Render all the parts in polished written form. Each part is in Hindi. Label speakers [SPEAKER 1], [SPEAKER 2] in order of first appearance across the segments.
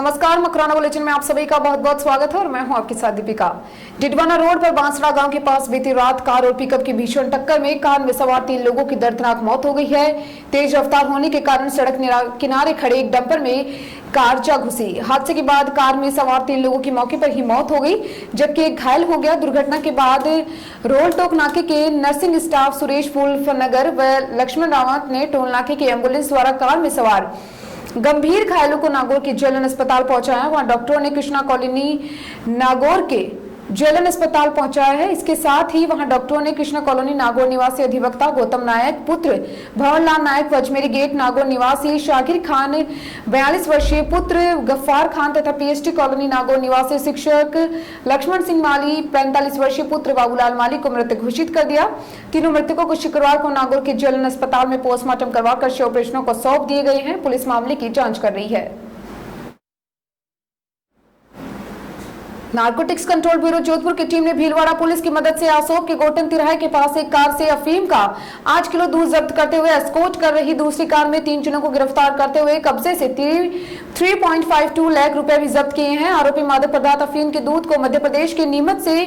[SPEAKER 1] नमस्कार, मकराना बुलेटिन में आप सभी का बहुत बहुत स्वागत है और मैं हूं आपके साथ दीपिका। डिडवाना रोड पर बांसड़ा गांव के पास बीती रात कार और पिकअप की भीषण टक्कर में कार में सवार 3 लोगों की दर्दनाक मौत हो गई है। तेज रफ्तार होने के कारण सड़क किनारे खड़े एक डंपर में कार जा घुसी। हादसे के बाद कार में सवार 3 लोगों की मौके पर ही मौत हो गई, जबकि एक घायल हो गया। दुर्घटना के बाद रोलटोक नाके के नर्सिंग स्टाफ सुरेश फूलनगर व लक्ष्मण रावत ने टोल नाके की एम्बुलेंस द्वारा कार में सवार गंभीर घायलों को नागौर के जेएलएन अस्पताल पहुंचाया। वहां डॉक्टरों ने कृष्णा कॉलोनी नागौर के जेएलएन अस्पताल पहुंचाया है। इसके साथ ही वहां डॉक्टरों ने कृष्णा कॉलोनी नागौर निवासी अधिवक्ता गौतम नायक पुत्र भवनलाल नायक व अजमेरी गेट नागौर निवासी शाकिर खान 42 वर्षीय पुत्र गफ्फार खान तथा पीएसटी कॉलोनी नागौर निवासी शिक्षक लक्ष्मण सिंह माली 45 वर्षीय पुत्र बाबूलाल माली को मृत घोषित कर दिया। तीनों मृतकों को शुक्रवार को नागौर के जेएलएन अस्पताल में पोस्टमार्टम करवाकर शव ऑपरेशनों को सौंप दिए गए हैं। पुलिस मामले की जांच कर रही है। नारकोटिक्स कंट्रोल ब्यूरो जोधपुर की टीम ने भीलवाड़ा पुलिस की मदद से आसोप के गोटन तिराहे के पास एक कार से अफीम का 8 किलो दूध जब्त करते हुए एस्कॉर्ट कर रही दूसरी कार में 3 जनों को गिरफ्तार करते हुए कब्जे से 3.52 लाख रुपए भी जब्त किए हैं। आरोपी मादक पदार्थ अफीम के दूध को मध्य प्रदेश के नीमच से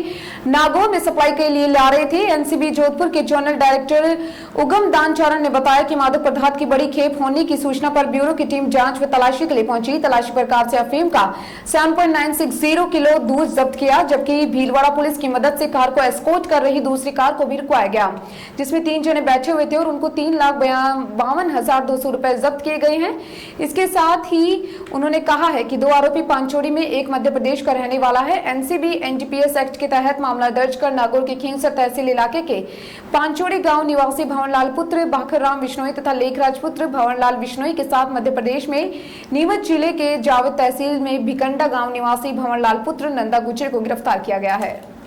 [SPEAKER 1] नागौर में सप्लाई के लिए ला रहे थे। एनसीबी जोधपुर के जनरल डायरेक्टर उगम दानचारण ने बताया कि मादक पदार्थ की बड़ी खेप होने की सूचना पर ब्यूरो की टीम जांच व तलाशी के लिए पहुंची। तलाशी पर कार से अफीम का 7.960 किलो दूध जब्त किया, जबकि भीलवाड़ा पुलिस की मदद से कार को एस्कॉर्ट कर रही दूसरी कार को भी रुकवाया गया, जिसमें 3 जने बैठे हुए थे और उनको 3,52,200 रुपए जब्त किए गए हैं। इसके साथ ही उन्होंने कहा है कि 2 आरोपी पांचोड़ी में, एक मध्य प्रदेश का रहने वाला है। एनसीबी एनडीपीएस एक्ट के तहत मामला दर्ज कर नागौर के खींसर तहसील इलाके के पांचोड़ी गांव निवासी भवनलाल पुत्र भाखर राम विश्नोई तथा लेखराज पुत्र भवनलाल विश्नोई के साथ मध्य प्रदेश में नीमच जिले के जावेद तहसील में भिकंडा गांव निवासी भवनलाल पुत्र नंदा गुजर को गिरफ्तार किया गया है।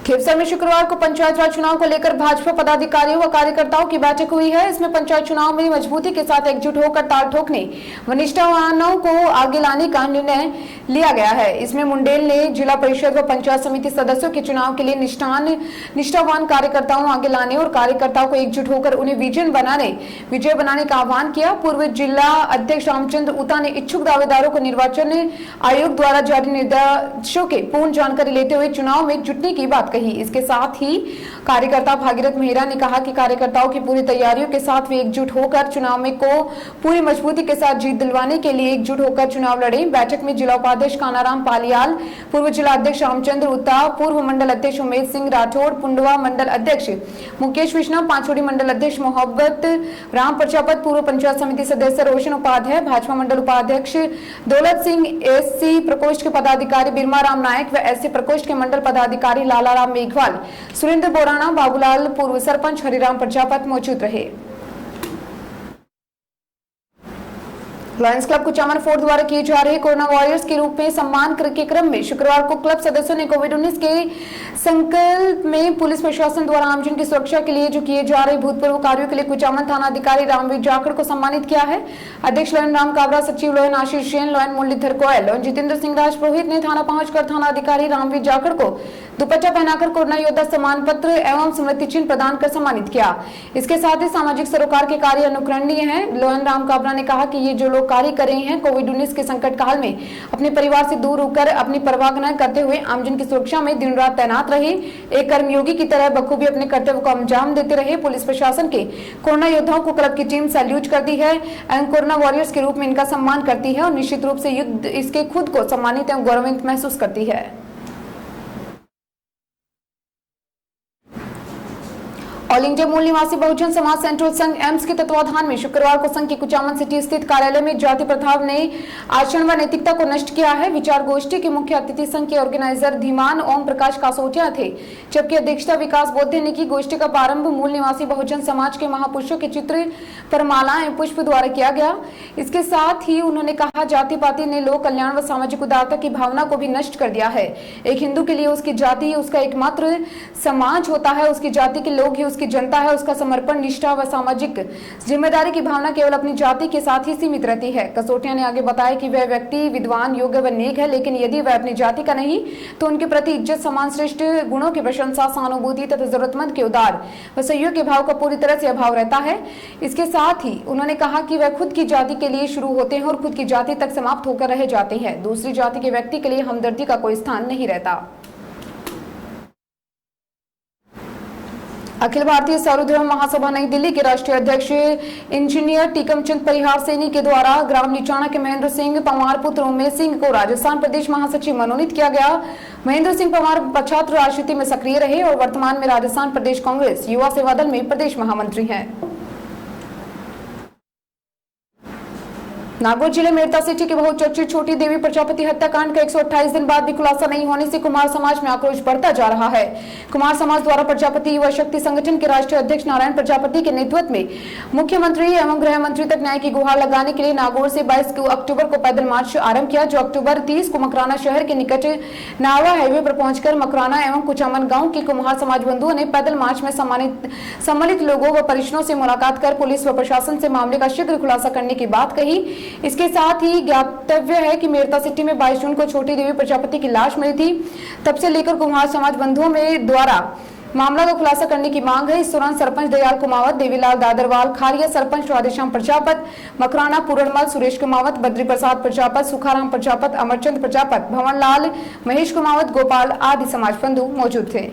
[SPEAKER 1] खेवसर में शुक्रवार को पंचायत राज चुनाव को लेकर भाजपा पदाधिकारियों व कार्यकर्ताओं की बैठक हुई है। इसमें पंचायत चुनाव में मजबूती के साथ एकजुट होकर ताल ठोकने व निष्ठावानों को आगे लाने का निर्णय लिया गया है। इसमें मुंडेल ने जिला परिषद व पंचायत समिति सदस्यों के चुनाव के लिए निष्ठावान कार्यकर्ताओं आगे लाने और कार्यकर्ताओं को एकजुट होकर उन्हें विजय बनाने का आह्वान किया। पूर्व जिला अध्यक्ष रामचंद्र उता ने इच्छुक दावेदारों को निर्वाचन आयोग द्वारा जारी निर्देशों के पूर्ण जानकारी लेते हुए चुनाव में जुटने की बात कही। इसके साथ ही कार्यकर्ता भागीरथ मेहरा ने कहा कि कार्यकर्ताओं की पूरी तैयारियों के साथ वे एकजुट होकर चुनाव में को पूरी मजबूती के साथ जीत दिलवाने के लिए एकजुट होकर चुनाव लड़े। बैठक में जिला उपाध्यक्ष कानाराम पालियाल, पूर्व जिला अध्यक्ष रामचंद्र उता, पूर्व मंडल अध्यक्ष उमेश सिंह राठौड़, पुंडवा मंडल अध्यक्ष मुकेश विष्णु, पांचोड़ी मंडल अध्यक्ष मोहब्बत राम प्रजापत, पूर्व पंचायत समिति सदस्य रोशन उपाध्याय, भाजपा मंडल उपाध्यक्ष दौलत सिंह, एससी प्रकोष्ठ के पदाधिकारी बिरमा राम नायक व एससी प्रकोष्ठ के मंडल पदाधिकारी लाला मेघवाल, सुरेंद्र बोराना, बाबूलाल, पूर्व सरपंच हरिराम प्रजापत मौजूद रहे। लायंस क्लब कुचामन फोर्ट द्वारा किए जा रहे कोरोना वॉरियर्स के रूप में सम्मान के क्रम में शुक्रवार को क्लब सदस्यों ने कोविड-19 के संकल्प में पुलिस प्रशासन द्वारा आमजन की सुरक्षा के लिए जो किए जा रहे भूतपूर्व कार्यों के लिए कुचामन थाना अधिकारी रामवीर जाखड़ को सम्मानित किया है। अध्यक्ष लोयन राम काबरा, सचिव लोयन आशीष जैन, लोयन मुरलीधर गोयल और जितेंद्र सिंह राजपुरोहित ने थाना पहुंचकर थाना अधिकारी रामवीर जाखड़ को दुपट्टा पहनाकर कोरोना योद्धा सम्मान पत्र एवं स्मृति चिन्ह प्रदान कर सम्मानित किया। इसके साथ ही सामाजिक सरोकार के कार्य अनुकरणीय हैं। लोयन राम काबरा ने कहा कि ये जो लोग कार्य कर रहे हैं कोविड-19 के संकट काल में अपने परिवार से दूर होकर अपनी परवाह न करते हुए आमजन की सुरक्षा में दिन रात तैनात रहे, एक कर्मयोगी की तरह बखूबी अपने कर्तव्य को अंजाम देते रहे। पुलिस प्रशासन के कोरोना योद्धाओं को क्लब की टीम सैल्यूट करती है एवं कोरोना वॉरियर्स के रूप में इनका सम्मान करती है और निश्चित रूप से युद्ध इसके खुद को सम्मानित एवं गौरवान्वित महसूस करती है। ऑल इंडिया मूल निवासी बहुजन समाज सेंट्रल संघ एम्स के तत्वाधान में शुक्रवार को संघ के कुचामन सिटी स्थित कार्यालय में जाति प्रथा ने आचरण व नैतिकता को नष्ट किया है। विचार गोष्ठी के मुख्य अतिथि संघ के ऑर्गेनाइजर धीमान ओम प्रकाश कासोटिया थे, जबकि अध्यक्षता विकास बोधे ने की। गोष्ठी का प्रारंभ मूल निवासी बहुजन समाज के महापुरुषों के चित्र पर माला एवं पुष्प द्वारा किया गया। इसके साथ ही उन्होंने कहा, जाति पाति ने लोक कल्याण व सामाजिक उदारता की भावना को भी नष्ट कर दिया है। एक हिंदू के लिए उसकी जाति ही उसका एकमात्र समाज होता है, उसकी जाति के लोग ही उसकी जनता है उसका समर्पण, निष्ठा व सामाजिक जिम्मेदारी की भावना केवल अपनी जाति के साथ ही सीमित रहती है। कसोटिया ने आगे बताया कि वह व्यक्ति विद्वान, योग्य व नेक है, लेकिन यदि वह अपनी जाति का नहीं तो उनके प्रति इज्जत, सम्मान, श्रेष्ठ गुणों की प्रशंसा, सहानुभूति तथा जरूरतमंद के उदार व सहयोग के भाव का पूरी तरह से अभाव रहता है। इसके साथ ही उन्होंने कहा कि वह खुद की जाति के लिए शुरू होते हैं और खुद की जाति तक समाप्त होकर रह जाते हैं। दूसरी जाति के व्यक्ति के लिए हमदर्दी का कोई स्थान नहीं रहता। अखिल भारतीय सर्वधर्म महासभा नई दिल्ली के राष्ट्रीय अध्यक्ष इंजीनियर टीकमचंद परिहार सैनी के द्वारा ग्राम निचाना के महेंद्र सिंह पंवार पुत्र उमेश सिंह को राजस्थान प्रदेश महासचिव मनोनीत किया गया। महेंद्र सिंह पंवार छात्र राजनीति में सक्रिय रहे और वर्तमान में राजस्थान प्रदेश कांग्रेस युवा सेवा दल में प्रदेश महामंत्री हैं। नागौर जिले में मेरता सिटी के बहुचर्चित छोटी देवी प्रजापति हत्याकांड का 128 दिन बाद भी खुलासा नहीं होने से कुमार समाज में आक्रोश बढ़ता जा रहा है। कुमार समाज द्वारा प्रजापति युवा शक्ति संगठन के राष्ट्रीय अध्यक्ष नारायण प्रजापति के नेतृत्व में मुख्यमंत्री एवं गृह मंत्री तक न्याय की गुहार लगाने के लिए नागौर से 22 अक्टूबर को पैदल मार्च आरंभ किया, जो अक्टूबर 30 को मकराना शहर के निकट नावा हाईवे पर पहुंचकर मकराना एवं कुचामन गाँव के कुम्हार समाज बंधुओं ने पैदल मार्च में सम्मिलित लोगों व परिजनों से मुलाकात कर पुलिस व प्रशासन से मामले का शीघ्र खुलासा करने की बात कही। इसके साथ ही ज्ञातव्य है कि मेरता सिटी में 22 जून को छोटी देवी प्रजापति की लाश मिली थी। तब से लेकर कुम्हार समाज बंधुओं में द्वारा मामला का खुलासा करने की मांग है। इस दौरान सरपंच दयाल कुमावत, देवीलाल दादरवाल, खारिया सरपंच राधेश्याम प्रजापत, मकराना पूरणमल, सुरेश कुमावत, बद्री प्रसाद प्रजापत, सुखाराम प्रजापत, अमरचंद प्रजापत, भवनलाल, महेश कुमावत, गोपाल आदि समाज बंधु मौजूद थे।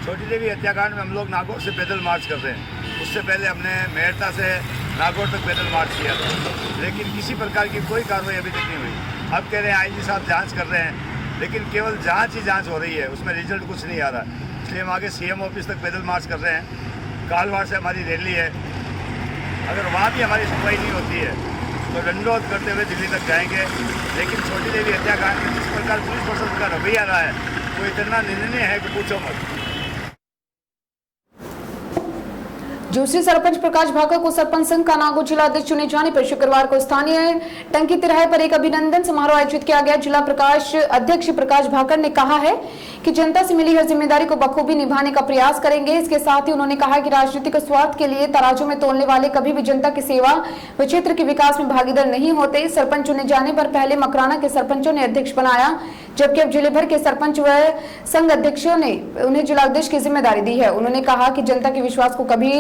[SPEAKER 2] छोटी देवी हत्याकांड में हम लोग नागौर से पैदल मार्च कर रहे हैं। उससे पहले हमने मेरता से नागौर तक पैदल मार्च किया था, लेकिन किसी प्रकार की कोई कार्रवाई अभी तक नहीं हुई। अब कह रहे हैं आईजी साहब जांच कर रहे हैं, लेकिन केवल जांच ही जांच हो रही है, उसमें रिजल्ट कुछ नहीं आ रहा। इसलिए हम आगे सीएम ऑफिस तक पैदल मार्च कर रहे हैं। कालवाड़ से हमारी रैली है, अगर वहाँ भी हमारी सुनवाई नहीं होती है तो दंडोत करते हुए दिल्ली तक जाएंगे। लेकिन छोटी देवी हत्याकांड में जिस प्रकार पुलिस प्रशासन का रवैया रहा है वो इतना निंदनीय है कि पूछो मत।
[SPEAKER 1] दूसरी सरपंच प्रकाश भाकर को सरपंच संघ का नागौर जिला अध्यक्ष चुने जाने पर शुक्रवार को स्थानीय टंकी तिराहे पर एक अभिनंदन समारोह आयोजित किया गया। जिला प्रकाश अध्यक्ष प्रकाश भाकर ने कहा है कि जनता से मिली हर जिम्मेदारी को बखूबी निभाने का प्रयास करेंगे। इसके साथ ही उन्होंने कहा कि राजनीतिक स्वार्थ के लिए तराजू में तोलने वाले कभी भी जनता की सेवा व क्षेत्र के विकास में भागीदार नहीं होते। सरपंच चुने जाने पर पहले मकराना के सरपंचों ने अध्यक्ष बनाया, जबकि अब जिले भर के सरपंच व संघ अध्यक्षों ने उन्हें जिलाध्यक्ष की जिम्मेदारी दी है। उन्होंने कहा कि जनता के विश्वास को कभी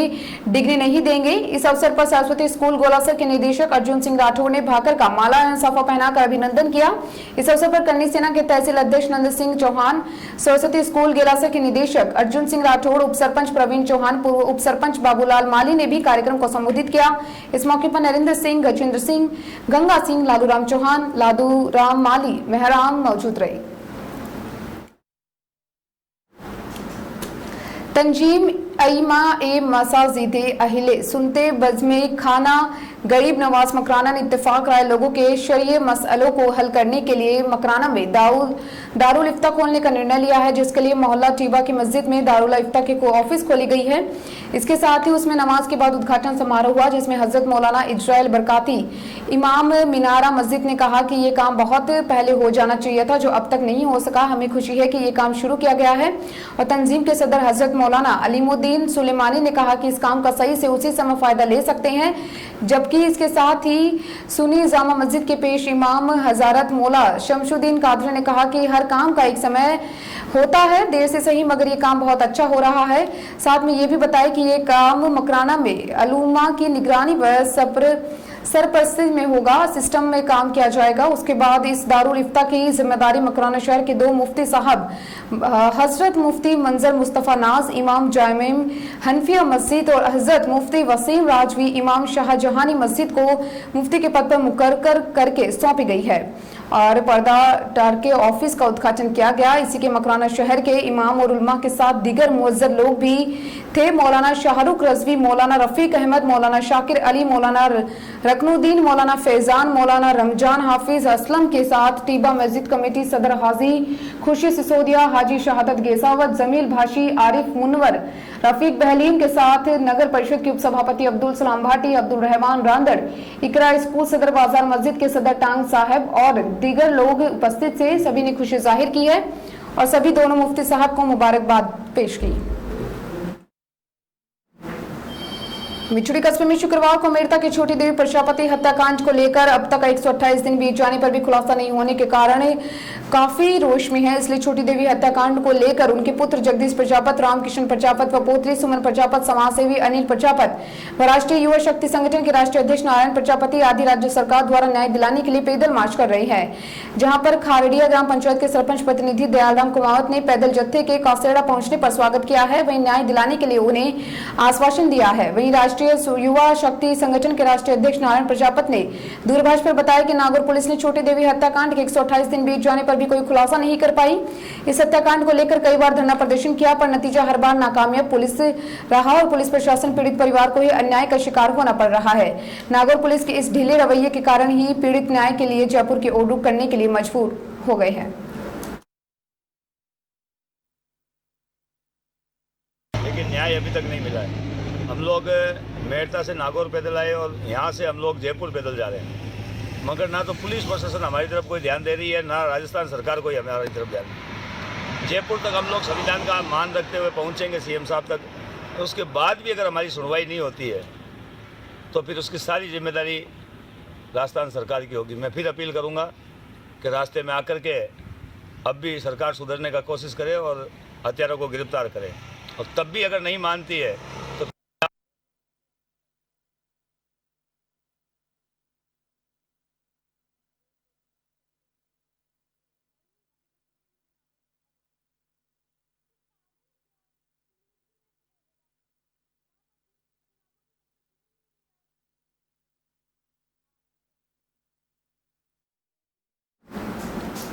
[SPEAKER 1] डिग्री नहीं देंगे। इस अवसर पर सरस्वती स्कूल गोलासर के निदेशक अर्जुन सिंह राठौर ने भाकर का माला एवं साफा पहनाकर अभिनंदन किया। इस अवसर पर कन्नी सेना के तहसील अध्यक्ष नंद सिंह चौहान, सरस्वती स्कूल गेलासर के निदेशक अर्जुन सिंह राठौर, उप सरपंच प्रवीण चौहान, पूर्व उप सरपंच बाबूलाल माली ने भी कार्यक्रम को संबोधित किया। इस मौके पर नरेंद्र सिंह, गजेंद्र सिंह, गंगा सिंह, लालूराम चौहान, लादूराम माली, मेहराम मौजूद रहे। तंजीम अईमा ए मसाजिदे अहिले सुनते बज़्मे खाना गरीब नवाज मकराना ने इत्तेफाक राय लोगों के शरीय मसलों को हल करने के लिए मकराना में दारुल इफ्ता खोलने का निर्णय लिया है, जिसके लिए मोहल्ला टीबा की मस्जिद में दारुल इफ्ता की ऑफिस खोली गई है। इसके साथ ही उसमें नमाज के बाद उद्घाटन समारोह हुआ, जिसमें हजरत मौलाना इजराइल बरकाती इमाम मीनारा मस्जिद ने कहा कि ये काम बहुत पहले हो जाना चाहिए था, जो अब तक नहीं हो सका। हमें खुशी है कि ये काम शुरू किया गया है। और तंजीम के सदर हजरत मौलाना अलीमुद्दीन सुलेमानी ने कहा कि इस काम का सही से उसी समय फायदा ले सकते हैं। जबकि इसके साथ ही सुन्नी जामा मस्जिद के पेश इमाम हजरत मौला शमशुद्दीन कादरी ने कहा कि हर काम का एक समय होता है, देर से सही मगर ये काम बहुत अच्छा हो रहा है। साथ में ये भी बताया कि ये काम मकराना में अलूमा की निगरानी व सरपरस्ती में होगा, सिस्टम में काम किया जाएगा। उसके बाद इस दारुल इफ्ता की जिम्मेदारी मकराना शहर के 2 मुफ्ती साहब हजरत मुफ्ती मंजर मुस्तफ़ा नाज इमाम जामिम हनफिया मस्जिद और हजरत मुफ्ती वसीम राजवी इमाम शाहजहानी मस्जिद को मुफ्ती के पद पर मुकर्रर करके सौंपी गई है। और पर्दा टार के ऑफिस का उद्घाटन किया गया। इसी के मकराना शहर के इमाम और उलमा के साथ दीगर मुअज्जर लोग भी थे। मौलाना शाहरुख रजवी, मौलाना रफीक अहमद, मौलाना शाकिर अली, मौलाना रकनुद्दीन, मौलाना फैजान, मौलाना रमजान हाफिज असलम के साथ टीबा मस्जिद कमेटी सदर हाजी खुशी सिसोदिया, हाजी शहादत गेसावत, जमील भाशी, आरिफ मुनवर, रफीक बहलीम के साथ नगर परिषद के उपसभापति अब्दुल सलाम भाटी, अब्दुल रहमान रांदड़, इकरा स्कूल सदर बाजार मस्जिद के सदर टांग साहब और दीगर लोग उपस्थित थे। सभी ने खुशी जाहिर की है और सभी दोनों मुफ्ती साहब को मुबारकबाद पेश की। मिचुड़ी कस्बे में शुक्रवार को अमेरिका की छोटी देवी प्रजापति हत्याकांड को लेकर अब तक 128 दिन बीत जाने पर भी खुलासा नहीं होने के कारण काफी रोष में है। इसलिए छोटी देवी हत्याकांड को लेकर उनके पुत्र जगदीश प्रजापत, रामकिशन प्रजापत व पोत्री सुमन प्रजापत, समाजसेवी अनिल प्रजापत व राष्ट्रीय युवा शक्ति संगठन के राष्ट्रीय अध्यक्ष नारायण प्रजापति आदि राज्य सरकार द्वारा न्याय दिलाने के लिए पैदल मार्च कर रही है। जहां पर खारड़िया ग्राम पंचायत के सरपंच प्रतिनिधि दयालराम कुमावत ने पैदल जत्थे के कासेड़ा पहुंचने पर स्वागत किया है, वहीं न्याय दिलाने के लिए उन्हें आश्वासन दिया है। वहीं राष्ट्रीय युवा शक्ति संगठन के राष्ट्रीय अध्यक्ष नारायण प्रजापत ने दूरभाष पर बताया कि नागौर पुलिस ने छोटी देवी हत्याकांड के 128 दिन बीत जाने पर भी कोई खुलासा नहीं कर पाई। इस हत्याकांड को लेकर कई बार धरना प्रदर्शन किया, पर नतीजा हर बार नाकामयाब पुलिस रहा और पुलिस प्रशासन पीड़ित परिवार को ही अन्याय का शिकार होना पड़ रहा है। नागौर पुलिस के इस ढीले रवैये के कारण ही पीड़ित न्याय के लिए जयपुर की ओर रुख करने के लिए मजबूर हो गए हैं।
[SPEAKER 2] लेकिन न्याय अभी तक नहीं मिला है। हम लोग मेड़ता से नागौर पैदल आए और यहाँ से हम लोग जयपुर पैदल जा रहे हैं, मगर ना तो पुलिस प्रशासन हमारी तरफ कोई ध्यान दे रही है, ना राजस्थान सरकार कोई हमारी तरफ ध्यान। जयपुर तक हम लोग संविधान का मान रखते हुए पहुँचेंगे सीएम साहब तक। उसके बाद भी अगर हमारी सुनवाई नहीं होती है तो फिर उसकी सारी जिम्मेदारी राजस्थान सरकार की होगी। मैं फिर अपील करूँगा कि रास्ते में आकर के अब भी सरकार सुधरने का कोशिश करे और हत्यारों को गिरफ्तार करे, और तब भी अगर नहीं मानती है तो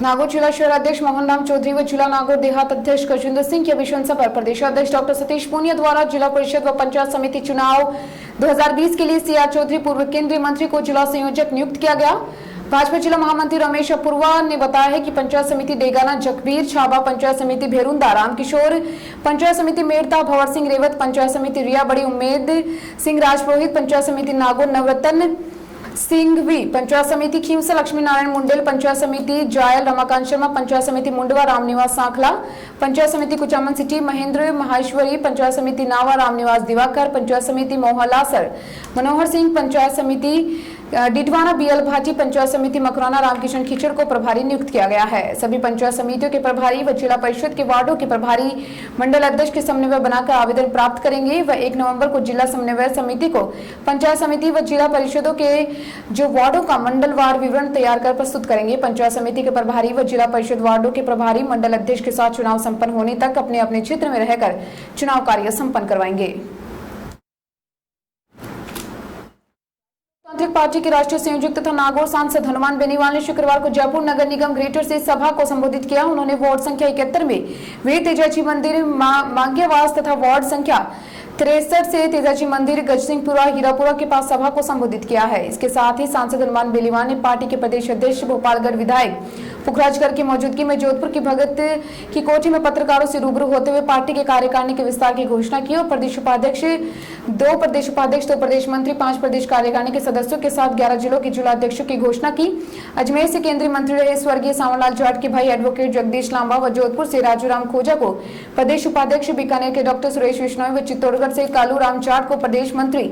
[SPEAKER 1] नागौर जिला शहर अध्यक्ष मोहन राम चौधरी व जिला नागौर देहात अध्यक्ष गजेंद्र सिंह की अभिशंसा पर प्रदेशाध्यक्ष डॉक्टर सतीश पूनिया द्वारा जिला परिषद व पंचायत समिति चुनाव 2020 के लिए सीआर चौधरी पूर्व केंद्रीय मंत्री को जिला संयोजक नियुक्त किया गया। भाजपा जिला महामंत्री रमेश अपूर्वा ने बताया है कि पंचायत समिति डेगाना जगबीर छाबा, पंचायत समिति भेरुंदा रामकिशोर, पंचायत समिति मेड़ता भंवर सिंह रेवत, पंचायत समिति रिया बड़ी उम्मेद सिंह राजपुरोहित, पंचायत समिति नागौर नवरत्न सिंघवी, पंचायत समिति खीमसा लक्ष्मी नारायण मुंडेल, पंचायत समिति जायल रमाकांत शर्मा, पंचायत समिति मुंडवा रामनिवास सांखला, पंचायत समिति कुचामन सिटी महेंद्र माहेश्वरी, पंचायत समिति नावा रामनिवास दिवाकर, पंचायत समिति मोहलासर मनोहर सिंह, पंचायत समिति डिडवाना बीएल भाटी, पंचायत समिति मकराना रामकिशन खिचड़ को प्रभारी नियुक्त किया गया है। सभी पंचायत समितियों के प्रभारी व जिला परिषद के वार्डों के प्रभारी मंडल अध्यक्ष के समन्वय बनाकर आवेदन प्राप्त करेंगे व 1 नवंबर को जिला समन्वय समिति को पंचायत समिति व जिला परिषदों के जो वार्डों का मंडलवार विवरण तैयार कर प्रस्तुत करेंगे। पंचायत समिति के प्रभारी व जिला परिषद वार्डों के प्रभारी मंडल अध्यक्ष के साथ चुनाव संपन्न होने तक अपने अपने क्षेत्र में रहकर चुनाव कार्य संपन्न करवाएंगे। तांत्रिक पार्टी के राष्ट्रीय संयोजक तथा नागौर सांसद हनुमान बेनीवाल ने शुक्रवार को जयपुर नगर निगम ग्रेटर से सभा को संबोधित किया। उन्होंने वार्ड संख्या 71 में वीर तेजाजी मंदिर मांग्यावास तथा वार्ड संख्या 63 से तेजाजी मंदिर गजसिंहपुरा हीरापुरा के पास सभा को संबोधित किया है। इसके साथ ही सांसद हनुमान बेनीवाल ने पार्टी के प्रदेश अध्यक्ष भोपालगढ़ विधायक पुखराजकर की मौजूदगी में जोधपुर की भगत की कोठी में पत्रकारों से रूबरू होते हुए पार्टी के कार्यकारिणी के विस्तार की घोषणा की और प्रदेश उपाध्यक्ष, 2 प्रदेश मंत्री, 5 प्रदेश कार्यकारिणी के सदस्यों के साथ 11 जिलों के जिलाध्यक्षों की घोषणा की। अजमेर से केंद्रीय मंत्री रहे स्वर्गीय सांवरलाल जाट के भाई एडवोकेट जगदीश लांबा व जोधपुर से राजूराम खोजा को प्रदेश उपाध्यक्ष, बीकानेर के डॉक्टर सुरेश बिश्नोई व चित्तौड़गढ़ से कालू राम जाट को प्रदेश मंत्री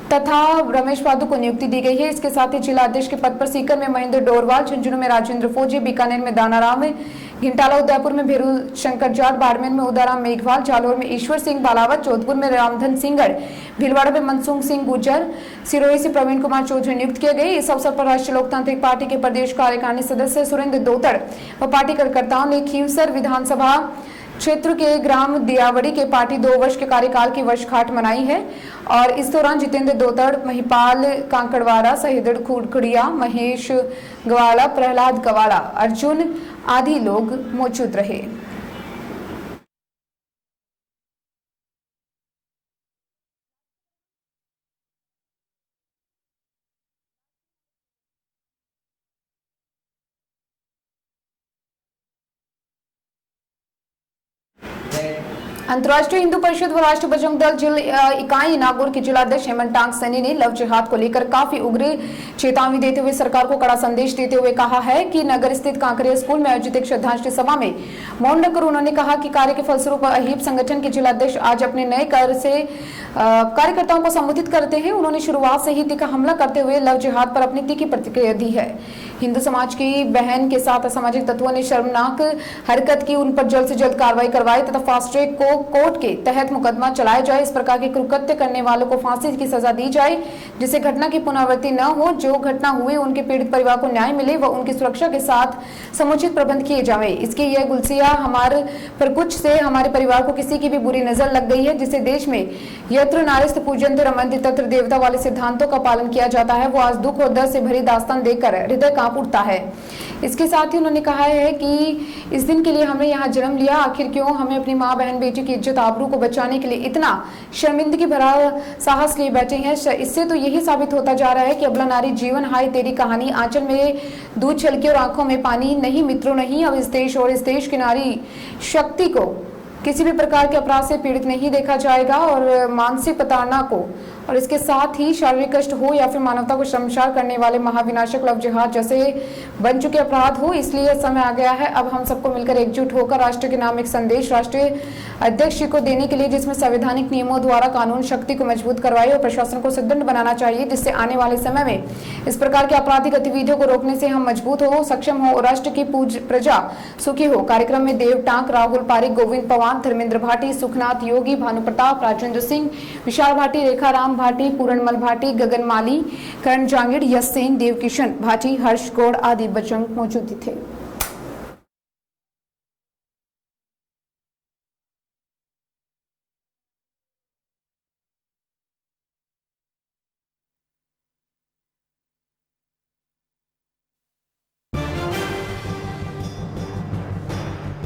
[SPEAKER 1] तथा रमेश पादु को नियुक्ति दी गई है। इसके साथ ही जिला अध्यक्ष के पद पर सीकर में महेंद्र डोरवाल, झुंझुनू में राजेंद्र फौजी, बीकानेर में दानाराम घिंटाला, उदयपुर में भेरू शंकर जाट, बाड़मेर में उदाराम मेघवाल, जालोर में ईश्वर सिंह बालावत, जोधपुर में रामधन सिंगड़, भीलवाड़ा में मनसूंग सिंह गुर्जर, सिरोही से प्रवीण कुमार चौधरी नियुक्त किए गए। इस अवसर पर राष्ट्रीय लोकतांत्रिक पार्टी के प्रदेश कार्यकारिणी सदस्य सुरेंद्र दोतड़ व पार्टी कार्यकर्ताओं ने खीवसर विधानसभा क्षेत्र के ग्राम दियावड़ी के पार्टी 2 वर्ष के कार्यकाल की वर्षगांठ मनाई है और इस दौरान जितेंद्र दोतड़, महिपाल कांकड़वाड़ा, सहेदड़ खुड़खड़िया, महेश गवाला, प्रहलाद गवाला, अर्जुन आदि लोग मौजूद रहे। अंतर्राष्ट्रीय हिंदू परिषद व राष्ट्रीय बजरंग दल इकाई नागौर के जिलाध्यक्ष हेमंत टांग सैनी ने लव जिहाद को लेकर काफी उग्र चेतावनी देते हुए सरकार को कड़ा संदेश देते हुए कहा है कि नगर स्थित कांकरिया स्कूल में आयोजित एक श्रद्धांजलि सभा में मौन रखकर उन्होंने कहा कि कार्य के फलस्वरूप अहीप संगठन के जिलाध्यक्ष आज अपने नए कार्य से कार्यकर्ताओं को संबोधित करते हैं। उन्होंने शुरुआत से ही तीखा हमला करते हुए लव जिहाद पर अपनी तीखी प्रतिक्रिया दी है। हिंदू समाज की बहन के साथ असामाजिक तत्वों ने शर्मनाक हरकत की, उन पर जल्द से जल्द कार्रवाई करवाए तथा फास्ट ट्रैक को कोर्ट के तहत मुकदमा चलाया जाए। इस प्रकार के कुकृत्य करने वालों को फांसी की सजा दी जाए जिससे घटना की पुनरावृत्ति न हो। जो घटना हुई उनके पीड़ित परिवार को न्याय मिले व उनकी सुरक्षा के साथ समुचित प्रबंध किए जाए। इसके यह गुलसिया हमारे पर कुछ से हमारे परिवार को किसी की भी बुरी नजर लग गई है, जिसे देश में यत्र नारिस्त पूजन्ते रमन्ते तत्र देवता वाले सिद्धांतों का पालन किया जाता है, वो आज दुख और दर्द से भरी दास्तान देखकर हृदय कांप उठता है। इसके साथ ही उन्होंने कहा है कि इस दिन के लिए हमने यहाँ जन्म लिया, आखिर क्यों हमें अपनी माँ बहन बेटी की इज्जत आबरू को बचाने के लिए इतना शर्मिंदगी भरा साहस लिए बैठे हैं। इससे तो यही साबित होता जा रहा है कि अबला नारी जीवन हाय तेरी कहानी, आंचल में दूध छलके और आंखों में पानी नहीं मित्रों नहीं। अब इस देश और इस देश की नारी शक्ति को किसी भी प्रकार के अपराध से पीड़ित नहीं देखा जाएगा और मानसिक प्रताड़ना को और इसके साथ ही शारीरिक कष्ट हो या फिर मानवता को शर्मसार करने वाले महाविनाशक लव जिहाद जैसे बन चुके अपराध हो। इसलिए समय आ गया है अब हम सबको मिलकर एकजुट होकर राष्ट्र के नाम एक संदेश राष्ट्रीय अध्यक्ष को देने के लिए, जिसमें संवैधानिक नियमों द्वारा कानून शक्ति को मजबूत करवाए और प्रशासन को सुदृढ़ बनाना चाहिए, जिससे आने वाले समय में इस प्रकार की आपराधिक गतिविधियों को रोकने से हम मजबूत हो, सक्षम हो और राष्ट्र की प्रजा सुखी हो। कार्यक्रम में देव टांक, राहुल पारिक, गोविंद पवार, धर्मेंद्र भाटी, सुखनाथ योगी, भानु प्रताप, राजेंद्र सिंह, विशाल भाटी, रेखा राम भाटी, पूरणमल भाटी, गगन माली, करण जांगिड़, यश सेन, देव किशन भाटी, हर्ष गौड़ आदि बजरंग मौजूद थे।